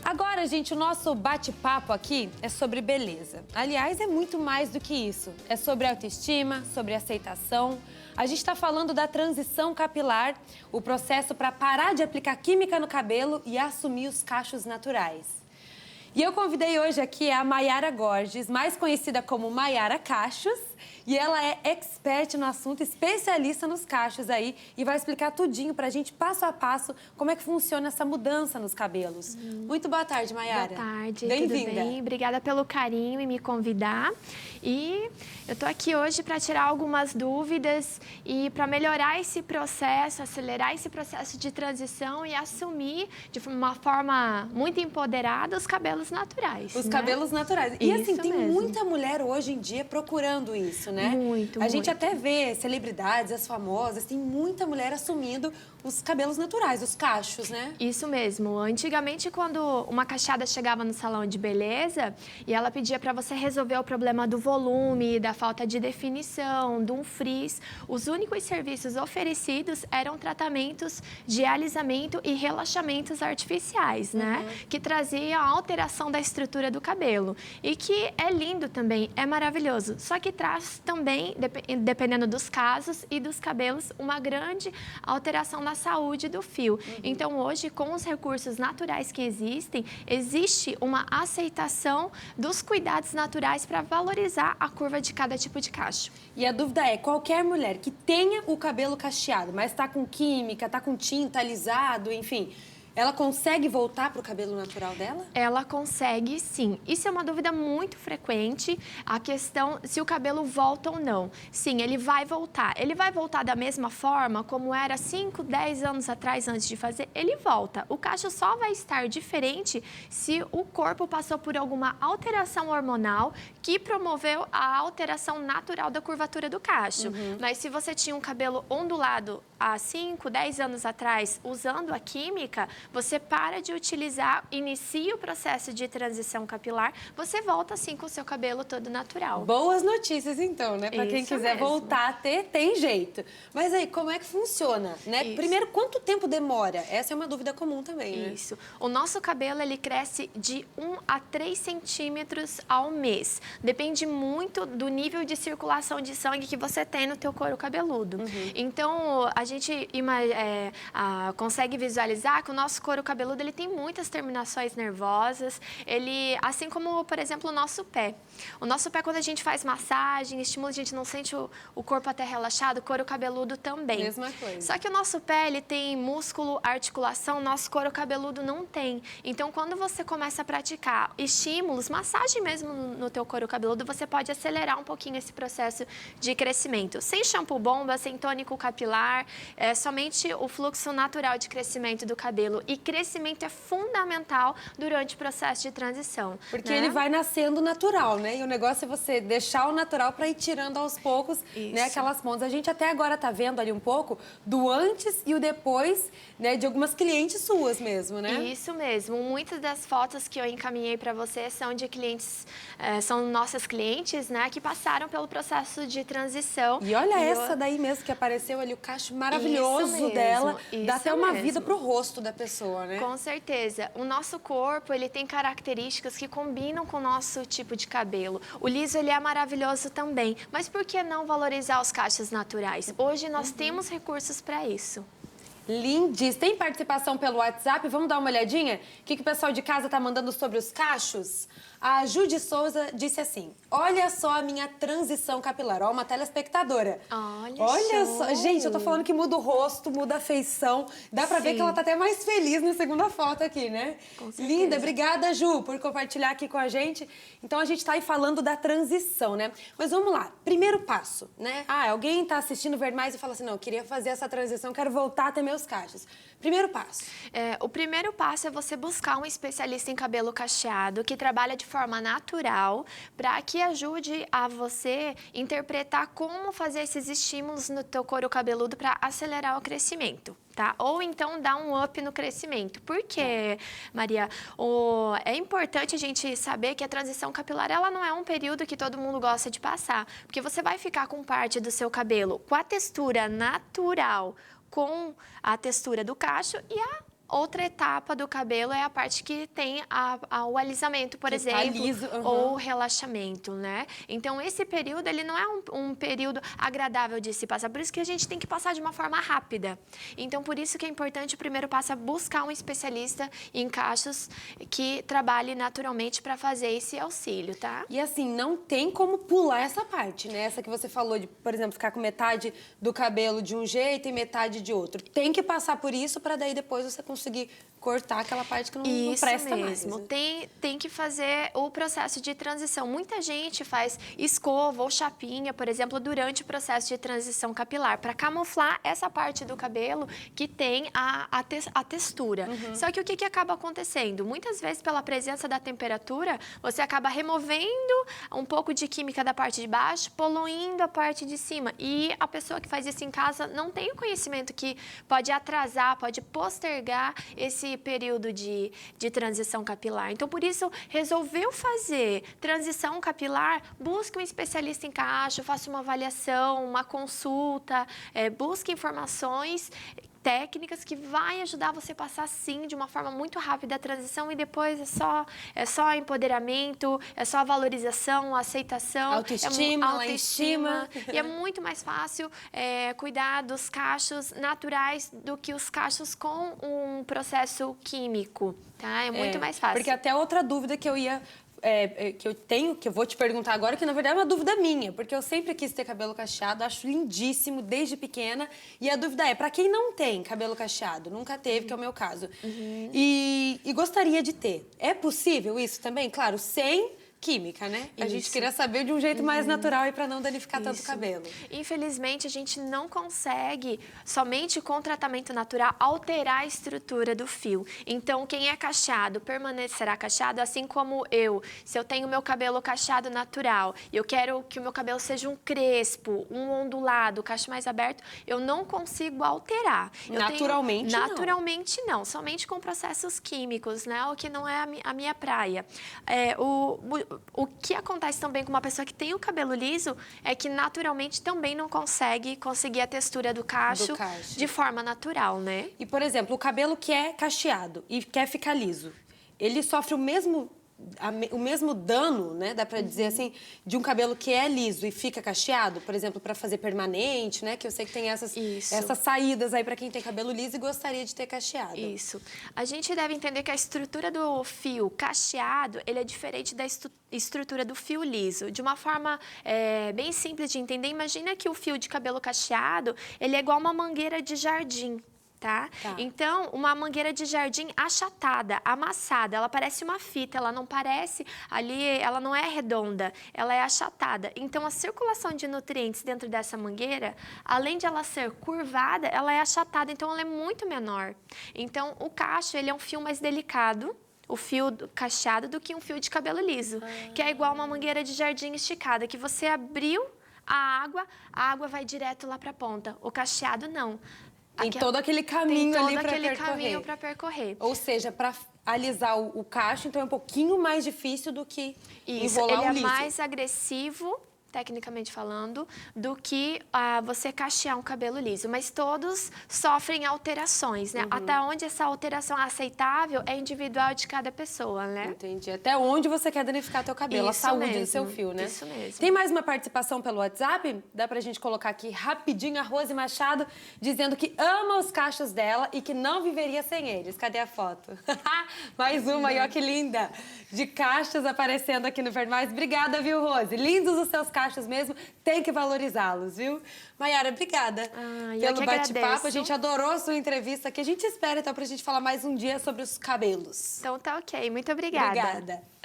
Agora, gente, o nosso bate-papo aqui é sobre beleza. Aliás, é muito mais do que isso. É sobre autoestima, sobre aceitação. A gente está falando da transição capilar, o processo para parar de aplicar química no cabelo e assumir os cachos naturais. E eu convidei hoje aqui a Mayara Gorges, mais conhecida como Mayara Cachos, e ela é expert no assunto, especialista nos cachos aí, e vai explicar tudinho pra gente, passo a passo, como é que funciona essa mudança nos cabelos. Muito boa tarde, Mayara. Boa tarde, Bem-vinda. tudo bem? Obrigada pelo carinho em me convidar. E eu tô aqui hoje para tirar algumas dúvidas e para melhorar esse processo, acelerar esse processo de transição e assumir de uma forma muito empoderada os cabelos naturais. Os cabelos naturais. E assim, Isso tem mesmo. muita mulher hoje em dia procurando isso, né? Muito, A gente muito. até vê celebridades, as famosas, tem muita mulher assumindo os cabelos naturais, os cachos, né? Isso mesmo. Antigamente, quando uma cacheada chegava no salão de beleza e ela pedia para você resolver o problema do volume, da falta de definição, de um frizz, os únicos serviços oferecidos eram tratamentos de alisamento e relaxamentos artificiais, né? Que traziam a alteração da estrutura do cabelo. E que é lindo também, é maravilhoso. Só que traz também, dependendo dos casos e dos cabelos, uma grande alteração na saúde do fio. Então, hoje, com os recursos naturais que existem, existe uma aceitação dos cuidados naturais para valorizar a curva de cada tipo de cacho. E a dúvida é, qualquer mulher que tenha o cabelo cacheado, mas tá com química, tá com tinta, alisado, enfim, ela consegue voltar pro cabelo natural dela? Ela consegue, sim. Isso é uma dúvida muito frequente, a questão se o cabelo volta ou não. Sim, ele vai voltar. Ele vai voltar da mesma forma como era 5, 10 anos atrás, antes de fazer? Ele volta. O cacho só vai estar diferente se o corpo passou por alguma alteração hormonal que promoveu a alteração natural da curvatura do cacho. Mas se você tinha um cabelo ondulado há 5, 10 anos atrás, usando a química, você para de utilizar, inicia o processo de transição capilar, você volta assim com o seu cabelo todo natural. Boas notícias, então, né? Pra quem Isso quiser mesmo. voltar a ter, tem jeito. Mas aí, como é que funciona, né? Isso. Primeiro, quanto tempo demora? Essa é uma dúvida comum também, né? Isso. O nosso cabelo, ele cresce de 1 a 3 centímetros ao mês. Depende muito do nível de circulação de sangue que você tem no teu couro cabeludo. Então, a gente consegue visualizar que o nosso couro cabeludo, ele tem muitas terminações nervosas. Ele, assim como, por exemplo, o nosso pé. O nosso pé, quando a gente faz massagem, estimula, a gente não sente o corpo até relaxado, o couro cabeludo também. Mesma coisa. Só que o nosso pé, ele tem músculo, articulação, nosso couro cabeludo não tem. Então, quando você começa a praticar estímulos, massagem mesmo no teu couro cabeludo, você pode acelerar um pouquinho esse processo de crescimento. Sem shampoo bomba, sem tônico capilar, é somente o fluxo natural de crescimento do cabelo. E crescimento é fundamental durante o processo de transição. Porque né? ele vai nascendo natural, né? E o negócio é você deixar o natural para ir tirando aos poucos, né, aquelas pontas. A gente até agora tá vendo ali um pouco do antes e o depois, né, de algumas clientes suas mesmo, né? Isso mesmo. Muitas das fotos que eu encaminhei para você são de clientes, são nossas clientes, né, que passaram pelo processo de transição. E olha essa daí mesmo que apareceu ali, o cacho maravilhoso mesmo, dela. Dá isso até uma mesmo. vida pro rosto da pessoa, né? Com certeza. O nosso corpo, ele tem características que combinam com o nosso tipo de cabelo. O liso, ele é maravilhoso também. Mas por que não valorizar os cachos naturais? Hoje nós temos recursos para isso. Lindíssimo. Tem participação pelo WhatsApp? Vamos dar uma olhadinha? O que o pessoal de casa tá mandando sobre os cachos? A Ju de Souza disse assim, olha só a minha transição capilar. Ó, uma telespectadora. Olha show. só. Gente, eu tô falando que muda o rosto, muda a feição. Dá pra ver Sim. que ela tá até mais feliz na segunda foto aqui, né? Com certeza. Linda. Obrigada, Ju, por compartilhar aqui com a gente. Então, a gente tá aí falando da transição, né? Mas vamos lá. Primeiro passo, né? Ah, alguém tá assistindo Ver Mais e fala assim, não, eu queria fazer essa transição, quero voltar a ter meus cachos. Primeiro passo. O primeiro passo é você buscar um especialista em cabelo cacheado que trabalha de forma natural para que ajude a você interpretar como fazer esses estímulos no teu couro cabeludo para acelerar o crescimento. Tá? Ou então dar um up no crescimento. Por quê, Maria? É importante a gente saber que a transição capilar ela não é um período que todo mundo gosta de passar, porque você vai ficar com parte do seu cabelo com a textura natural, com a textura do cacho e a Outra etapa do cabelo é a parte que tem o alisamento, por Que tá exemplo, liso, ou relaxamento, né? Então, esse período, ele não é um período agradável de se passar, por isso que a gente tem que passar de uma forma rápida. Então, por isso que é importante, o primeiro passo é buscar um especialista em cachos que trabalhe naturalmente para fazer esse auxílio, tá? E assim, não tem como pular essa parte, né? Essa que você falou de, por exemplo, ficar com metade do cabelo de um jeito e metade de outro. Tem que passar por isso para daí depois você conseguir cortar aquela parte que não presta mais. Isso mesmo. Né? Tem que fazer o processo de transição. Muita gente faz escova ou chapinha, por exemplo, durante o processo de transição capilar, para camuflar essa parte do cabelo que tem a textura. Só que o que acaba acontecendo? Muitas vezes, pela presença da temperatura, você acaba removendo um pouco de química da parte de baixo, poluindo a parte de cima. E a pessoa que faz isso em casa não tem o conhecimento que pode atrasar, pode postergar esse período de transição capilar. Então, por isso, resolveu fazer transição capilar, busque um especialista em cacho, faça uma avaliação, uma consulta, busque informações técnicas que vai ajudar você a passar, sim, de uma forma muito rápida a transição e depois é só empoderamento, é só valorização, aceitação. Autoestima, autoestima. E é muito mais fácil cuidar dos cachos naturais do que os cachos com um processo químico, tá? É muito mais fácil. Porque até outra dúvida que eu ia... que eu vou te perguntar agora, que na verdade é uma dúvida minha, porque eu sempre quis ter cabelo cacheado, acho lindíssimo desde pequena, e a dúvida é, para quem não tem cabelo cacheado, nunca teve, que é o meu caso, e gostaria de ter, é possível isso também? Claro, sem química, né? A gente queria saber de um jeito mais natural e para não danificar tanto o cabelo. Infelizmente, a gente não consegue, somente com tratamento natural, alterar a estrutura do fio. Então, quem é cacheado permanecerá cacheado, assim como eu. Se eu tenho meu cabelo cacheado natural e eu quero que o meu cabelo seja um crespo, um ondulado, cacho mais aberto, eu não consigo alterar. Naturalmente não, somente com processos químicos, né? O que não é a minha praia. O que acontece também com uma pessoa que tem o cabelo liso é que naturalmente também não conseguir a textura do cacho de forma natural, né? E, por exemplo, o cabelo que é cacheado e quer ficar liso, ele sofre o mesmo dano, né, dá pra dizer assim, de um cabelo que é liso e fica cacheado, por exemplo, para fazer permanente, né, que eu sei que tem essas saídas aí para quem tem cabelo liso e gostaria de ter cacheado. Isso. A gente deve entender que a estrutura do fio cacheado, ele é diferente da estrutura do fio liso. De uma forma bem simples de entender, imagina que o fio de cabelo cacheado, ele é igual uma mangueira de jardim. Tá? Então, uma mangueira de jardim achatada, amassada, ela parece uma fita, ela não parece ali, ela não é redonda, ela é achatada. Então, a circulação de nutrientes dentro dessa mangueira, além de ela ser curvada, ela é achatada, então ela é muito menor. Então, o cacho, ele é um fio mais delicado, o fio cacheado, do que um fio de cabelo liso, que é igual uma mangueira de jardim esticada, que você abriu a água vai direto lá para a ponta. O cacheado, não. Tem todo aquele caminho ali para percorrer. Ou seja, para alisar o cacho, então é um pouquinho mais difícil do que enrolar o liso. Ele é mais agressivo, tecnicamente falando, do que você cachear um cabelo liso. Mas todos sofrem alterações, né? Até onde essa alteração é aceitável é individual de cada pessoa, né? Entendi. Até onde você quer danificar teu cabelo, Isso a saúde mesmo, do seu fio, né? Isso mesmo. Tem mais uma participação pelo WhatsApp? Dá pra gente colocar aqui rapidinho a Rose Machado dizendo que ama os cachos dela e que não viveria sem eles. Cadê a foto? Mais uma aí, ó, que linda! De cachos aparecendo aqui no Verde Mais. Obrigada, viu, Rose? Lindos os seus cachos mesmo, tem que valorizá-los, viu? Maiara, obrigada pelo bate-papo. A gente adorou a sua entrevista aqui. A gente espera, então, pra gente falar mais um dia sobre os cabelos. Então tá ok. Muito obrigada. Obrigada.